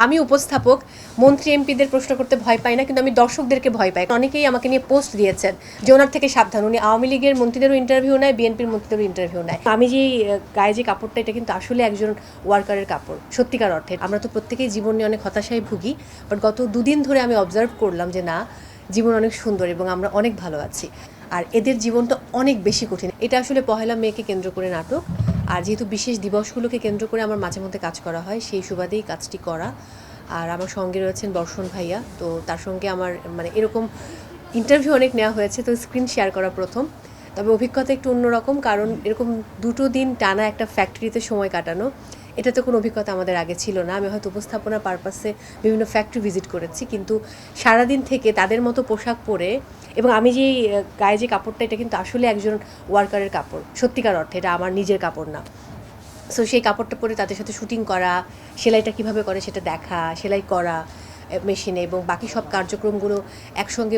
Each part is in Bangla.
আমি উপস্থাপক, মন্ত্রী এমপিদের প্রশ্ন করতে ভয় পাই না, কিন্তু আমি দর্শকদেরকে ভয় পাই। অনেকেই আমাকে নিয়ে পোস্ট দিয়েছেন যে ওনার থেকে সাবধান, উনি আওয়ামী লীগের মন্ত্রীদেরও ইন্টারভিউ নেয়, বিএনপির মন্ত্রীদেরও ইন্টারভিউ নেয়। আমি যে গায়ে যে কাপড়টা, এটা কিন্তু আসলে একজন ওয়ার্কারের কাপড়, সত্যিকার অর্থে। আমরা তো প্রত্যেকেই জীবন নিয়ে অনেক হতাশায় ভুগি, বাট গত দুদিন ধরে আমি অবজার্ভ করলাম যে না, জীবন অনেক সুন্দর এবং আমরা অনেক ভালো আছি। আর এদের জীবনটা অনেক বেশি কঠিন। এটা আসলে পহেলা মেকে কেন্দ্র করে নাটক, আর যেহেতু বিশেষ দিবসগুলোকে কেন্দ্র করে আমার মাঝে মধ্যে কাজ করা হয়, সেই সুবাদেই কাজটি করা। আর আমার সঙ্গে রয়েছেন বর্ষণ ভাইয়া, তো তার সঙ্গে আমার এরকম ইন্টারভিউ অনেক নেওয়া হয়েছে, তো স্ক্রিন শেয়ার করা প্রথম। তবে অভিজ্ঞতা একটু অন্যরকম, কারণ এরকম দুটো দিন টানা একটা ফ্যাক্টরিতে সময় কাটানো, এটা তো কোনো অভিজ্ঞতা আমাদের আগে ছিল না। আমি হয়তো উপস্থাপনার পারপাসে বিভিন্ন ফ্যাক্টরি ভিজিট করেছি, কিন্তু সারাদিন থেকে তাদের মতো পোশাক পরে, এবং আমি যে গায়ে যে কাপড়টা, এটা কিন্তু আসলে একজন ওয়ার্কারের কাপড়, সত্যিকার অর্থে। এটা আমার নিজের কাপড় না। সো সেই কাপড়টা পরে তাদের সাথে শুটিং করা, সেলাইটা কীভাবে করে সেটা দেখা, সেলাই করা মেশিনে, এবং বাকি সব কার্যক্রমগুলো একসঙ্গে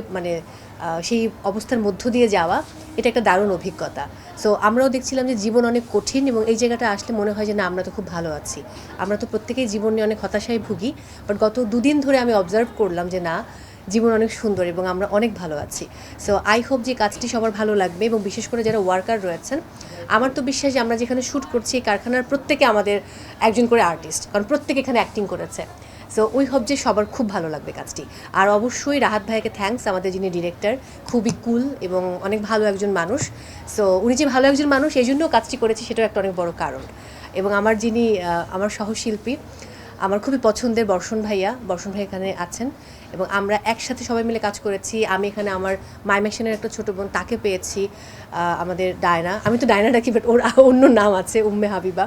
সেই অবস্থার মধ্য দিয়ে যাওয়া, এটা একটা দারুণ অভিজ্ঞতা। সো আমরাও দেখছিলাম যে জীবন অনেক কঠিন, এবং এই জায়গাটা আসলে মনে হয় যে না, আমরা তো খুব ভালো আছি। আমরা তো প্রত্যেকেই জীবন নিয়ে অনেক হতাশায় ভুগি, বাট গত দুদিন ধরে আমি অবজার্ভ করলাম যে না, জীবন অনেক সুন্দর এবং আমরা অনেক ভালো আছি। সো আই হোপ যে কাজটি সবার ভালো লাগবে, এবং বিশেষ করে যারা ওয়ার্কার রয়েছেন, আমার তো বিশ্বাস যে আমরা যেখানে শ্যুট করছি এই কারখানার প্রত্যেকে আমাদের একজন করে আর্টিস্ট, কারণ প্রত্যেকে এখানে অ্যাক্টিং করেছে। সো উই হোপ যে সবার খুব ভালো লাগবে কাজটি। আর অবশ্যই রাহাত ভাইকে থ্যাঙ্কস, আমাদের যিনি ডিরেক্টর, খুবই কুল এবং অনেক ভালো একজন মানুষ। সো উনি যে ভালো একজন মানুষ, এই জন্যও কাজটি করেছি, সেটাও একটা অনেক বড় কারণ। এবং আমার যিনি আমার সহশিল্পী, আমার খুবই পছন্দের বর্ষণ ভাই এখানে আছেন, এবং আমরা একসাথে সবাই মিলে কাজ করেছি। আমি এখানে আমার মাইমেকশনের একটা ছোটো বোন, তাকে পেয়েছি, আমাদের ডায়না, আমি তো ডায়না ডাকি, বাট ওর অন্য নাম আছে, উম্মে হাবিবা।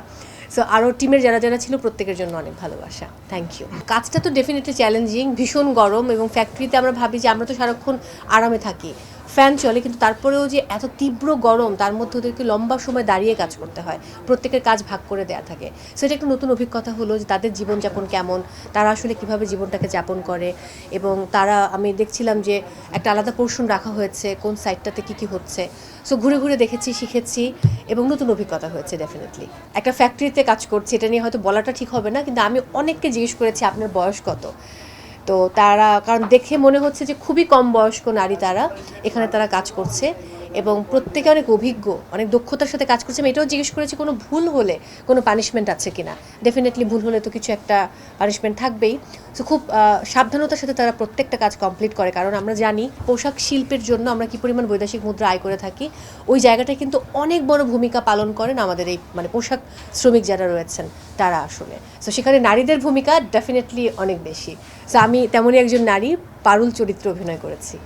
সো আরও টিমের যারা যারা ছিল, প্রত্যেকের জন্য অনেক ভালোবাসা, থ্যাংক ইউ। কাজটা তো ডেফিনেটলি চ্যালেঞ্জিং, ভীষণ গরম, এবং ফ্যাক্টরিতে আমরা ভাবি যে আমরা তো সারাক্ষণ আরামে থাকি, ফ্যান চলে, কিন্তু তারপরেও যে এত তীব্র গরম, তার মধ্যে ওদেরকে লম্বা সময় দাঁড়িয়ে কাজ করতে হয়, প্রত্যেকের কাজ ভাগ করে দেওয়া থাকে। সেটা একটা নতুন অভিজ্ঞতা হলো যে তাদের জীবনযাপন কেমন, তারা আসলে কীভাবে জীবনটাকে যাপন করে, এবং আমি দেখছিলাম যে একটা আলাদা পোর্শন রাখা হয়েছে কোন সাইডটাতে কী কী হচ্ছে। সো ঘুরে ঘুরে দেখেছি, শিখেছি, এবং নতুন অভিজ্ঞতা হয়েছে ডেফিনেটলি। একটা ফ্যাক্টরিতে কাজ করছি, এটা নিয়ে হয়তো বলাটা ঠিক হবে না, কিন্তু আমি অনেককে জিজ্ঞেস করেছি আপনার বয়স কত, তো তারা, কারণ দেখে মনে হচ্ছে যে খুবই কম বয়স্ক নারী তারা এখানে তারা কাজ করছে, এবং প্রত্যেকে অনেক অভিজ্ঞ, অনেক দক্ষতার সাথে কাজ করছে। আমি এটাও জিজ্ঞেস করেছি কোনো ভুল হলে কোনো পানিশমেন্ট আছে কিনা। ডেফিনেটলি ভুল হলে তো কিছু একটা পানিশমেন্ট থাকবেই। সো খুব সাবধানতার সাথে তারা প্রত্যেকটা কাজ কমপ্লিট করে, কারণ আমরা জানি পোশাক শিল্পের জন্য আমরা কী পরিমাণ বৈদেশিক মুদ্রা আয় করে থাকি। ওই জায়গাটায় কিন্তু অনেক বড় ভূমিকা পালন করেন আমাদের এই পোশাক শ্রমিক যারা রয়েছেন তারা আসলে। সো সেখানে নারীদের ভূমিকা ডেফিনেটলি অনেক বেশি। সো আমি তেমনই একজন নারী, পারুল চরিত্রে অভিনয় করেছি।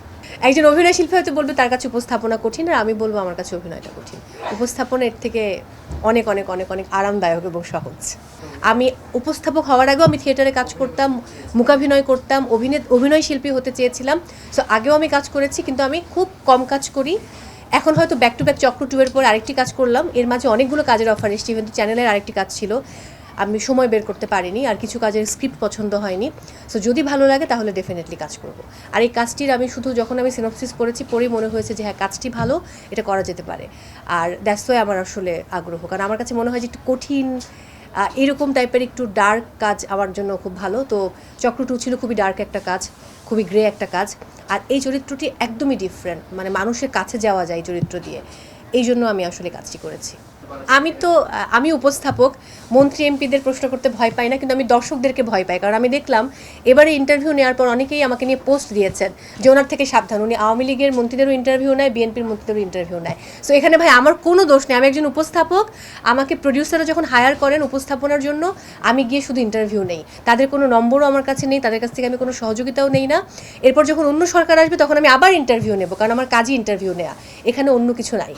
একজন অভিনয় শিল্পী হয়তো বলবে তার কাছে উপস্থাপনা কঠিন, আর আমি বলবো আমার কাছে অভিনয়টা কঠিন। উপস্থাপনা এর থেকে অনেক অনেক অনেক অনেক আরামদায়ক এবং সহজ। আমি উপস্থাপক হওয়ার আগেও আমি থিয়েটারে কাজ করতাম, মূকাভিনয় করতাম, অভিনয় শিল্পী হতে চেয়েছিলাম। সো আগেও আমি কাজ করেছি, কিন্তু আমি খুব কম কাজ করি। এখন হয়তো ব্যাক টু ব্যাক চক্র 2 এর পর আরেকটি কাজ করলাম, এর মাঝে অনেকগুলো কাজের অফার এসেছে, কিন্তু চ্যানেলের আরেকটি কাজ ছিল, আমি সময় বের করতে পারিনি, আর কিছু কাজের স্ক্রিপ্ট পছন্দ হয়নি। সো যদি ভালো লাগে তাহলে ডেফিনেটলি কাজ করব। আর এই কাজটির আমি শুধু যখন আমি সিনপসিস করেছি, পরেই মনে হয়েছে যে হ্যাঁ, কাজটি ভালো, এটা করা যেতে পারে। আর দ্যাটস ওয়াই আমার আসলে আগ্রহ, কারণ আমার কাছে মনে হয় যে একটু কঠিন, এরকম টাইপের একটু ডার্ক কাজ আমার জন্য খুব ভালো। তো চক্র 2 ছিল খুবই ডার্ক একটা কাজ, খুবই গ্রে একটা কাজ, আর এই চরিত্রটি একদমই ডিফারেন্ট, মানুষের কাছে যাওয়া যায় এই চরিত্র দিয়ে, এই জন্য আমি আসলে কাজটি করেছি। আমি উপস্থাপক, মন্ত্রী এমপিদের প্রশ্ন করতে ভয় পাই না, কিন্তু আমি দর্শকদেরকে ভয় পাই, কারণ আমি দেখলাম এবারে ইন্টারভিউ নেওয়ার পর অনেকেই আমাকে নিয়ে পোস্ট দিয়েছেন যে ওনার থেকে সাবধান, উনি আওয়ামী লীগের মন্ত্রীদেরও ইন্টারভিউ নেয়, বিএনপির মন্ত্রীদেরও ইন্টারভিউ নেয়। সো এখানে ভাই আমার কোনো দোষ নেই, আমি একজন উপস্থাপক। আমাকে প্রডিউসাররা যখন হায়ার করেন উপস্থাপনার জন্য, আমি গিয়ে শুধু ইন্টারভিউ নেই, তাদের কোনো নম্বরও আমার কাছে নেই, তাদের কাছ থেকে আমি কোনো সহযোগিতাও নেই না। এরপর যখন অন্য সরকার আসবে তখন আমি আবার ইন্টারভিউ নেব, কারণ আমার কাজই ইন্টারভিউ নেওয়া, এখানে অন্য কিছু নাই।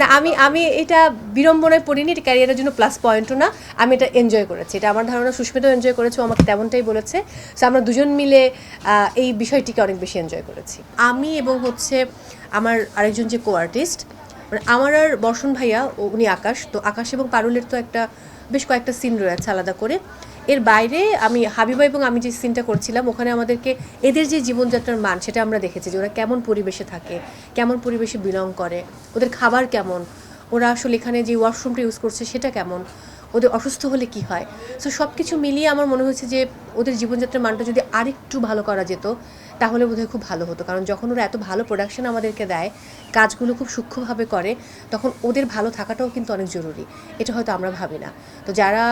না, আমি এটা বিড়ম্বনায় পড়িনি, এটা ক্যারিয়ারের জন্য প্লাস পয়েন্টও না, আমি এটা এনজয় করেছি। এটা আমার ধারণা সুস্মিতাও এনজয় করেছে, আমাকে তেমনটাই বলেছে। সো আমরা দুজন মিলে এই বিষয়টিকে অনেক বেশি এনজয় করেছি। আমি এবং আমার আরেকজন যে কো আর্টিস্ট, আমার আর বর্ষণ ভাইয়া, উনি আকাশ, তো আকাশ এবং পারুলের তো বেশ কয়েকটা সিন রয়েছে আলাদা করে। এর বাইরে আমি হাবিবা এবং আমি যে সিনটা করছিলাম, ওখানে আমাদেরকে এদের যে জীবনযাত্রার মান, সেটা আমরা দেখেছি যে ওরা কেমন পরিবেশে থাকে, কেমন পরিবেশে বিলং করে, ওদের খাবার কেমন, ওরা আসলে এখানে যে ওয়াশরুমটা ইউজ করছে সেটা কেমন, ওদের অসুস্থ হলে কি হয়। সো সব কিছু মিলিয়ে আমার মনে হয়েছে যে ওদের জীবনযাত্রার মানটা যদি আরেকটু ভালো করা যেত তাহলে বোধহয় খুব ভালো হতো। কারণ যখন ওরা এত ভালো প্রোডাকশন আমাদেরকে দেয়, কাজগুলো খুব সূক্ষ্মভাবে করে, তখন ওদের ভালো থাকাটাও কিন্তু অনেক জরুরি। এটা হয়তো আমরা ভাবি না। তো যারা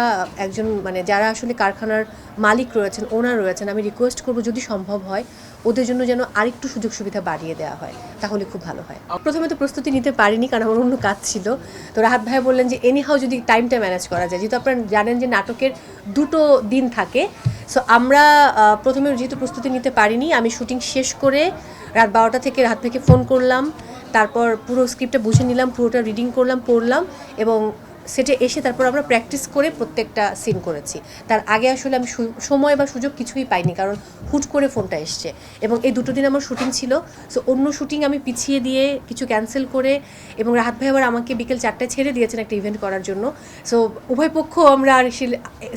একজন যারা আসলে কারখানার মালিক রয়েছেন, ওনার রয়েছেন, আমি রিকোয়েস্ট করব যদি সম্ভব হয় ওদের জন্য যেন আরেকটু সুযোগ সুবিধা বাড়িয়ে দেওয়া হয়, তাহলে খুব ভালো হয়। প্রথমে তো প্রস্তুতি নিতে পারিনি, কারণ আমার অন্য কাজ ছিল। তো রাহাত ভাই বললেন যে এনিহাও যদি টাইমটা ম্যানেজ করা যায়, যেহেতু আপনারা জানেন যে নাটকের 2টো দিন থাকে। সো আমরা প্রথমে যেহেতু প্রস্তুতি নিতে পারিনি, আমি শুটিং শেষ করে রাত 12টা থেকে রাহাত ভাইকে ফোন করলাম, তারপর পুরো স্ক্রিপ্টটা বুঝে নিলাম, পুরোটা রিডিং করলাম, পড়লাম, এবং সেটে এসে তারপর আমরা প্র্যাকটিস করে প্রত্যেকটা সিন করেছি। তার আগে আসলে আমি সময় বা সুযোগ কিছুই পাইনি, কারণ হুট করে ফোনটা এসছে। এবং এই 2টো দিন আমার শুটিং ছিল। সো অন্য শুটিং আমি পিছিয়ে দিয়ে, কিছু ক্যান্সেল করে, এবং রাহাত ভাই আবার আমাকে বিকেল 4টায় ছেড়ে দিয়েছেন একটা ইভেন্ট করার জন্য। সো উভয় পক্ষ আমরা আর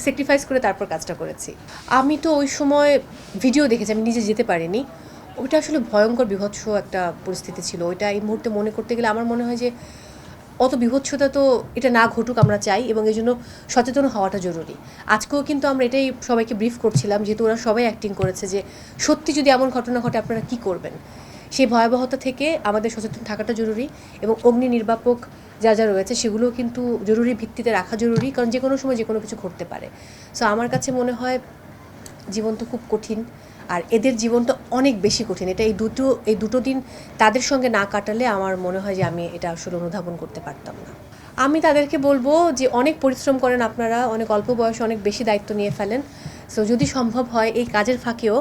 স্যাক্রিফাইস করে তারপর কাজটা করেছি। আমি তো ওই সময় ভিডিও দেখেছি, আমি নিজে যেতে পারিনি। ওইটা আসলে ভয়ঙ্কর বিভৎস একটা পরিস্থিতি ছিল। ওইটা এই মুহূর্তে মনে করতে গেলে আমার মনে হয় যে অত বিভৎসতা তো এটা না ঘটুক আমরা চাই, এবং এই জন্য সচেতন হওয়াটা জরুরি। আজকেও কিন্তু আমরা এটাই সবাইকে ব্রিফ করছিলাম, যেহেতু ওরা সবাই অ্যাক্টিং করেছে, যে সত্যি যদি এমন ঘটনা ঘটে আপনারা কী করবেন। সেই ভয়াবহতা থেকে আমাদের সচেতন থাকাটা জরুরি, এবং অগ্নি নির্বাপক যা যা রয়েছে সেগুলোও কিন্তু জরুরি ভিত্তিতে রাখা জরুরি, কারণ যে কোনো সময় যে কোনো কিছু ঘটতে পারে। সো আমার কাছে মনে হয় জীবন তো খুব কঠিন, আর এদের জীবনটা অনেক বেশি কঠিন। এটা এই দুটো দিন তাদের সঙ্গে না কাটালে আমার মনে হয় যে আমি এটা আসলে অনুধাবন করতে পারতাম না। আমি তাদেরকে বলবো যে অনেক পরিশ্রম করেন আপনারা, অনেক অল্প বয়সে অনেক বেশি দায়িত্ব নিয়ে ফেলেন। সো যদি সম্ভব হয় এই কাজের ফাঁকেও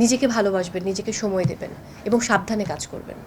নিজেকে ভালোবাসবেন, নিজেকে সময় দেবেন, এবং সাবধানে কাজ করবেন।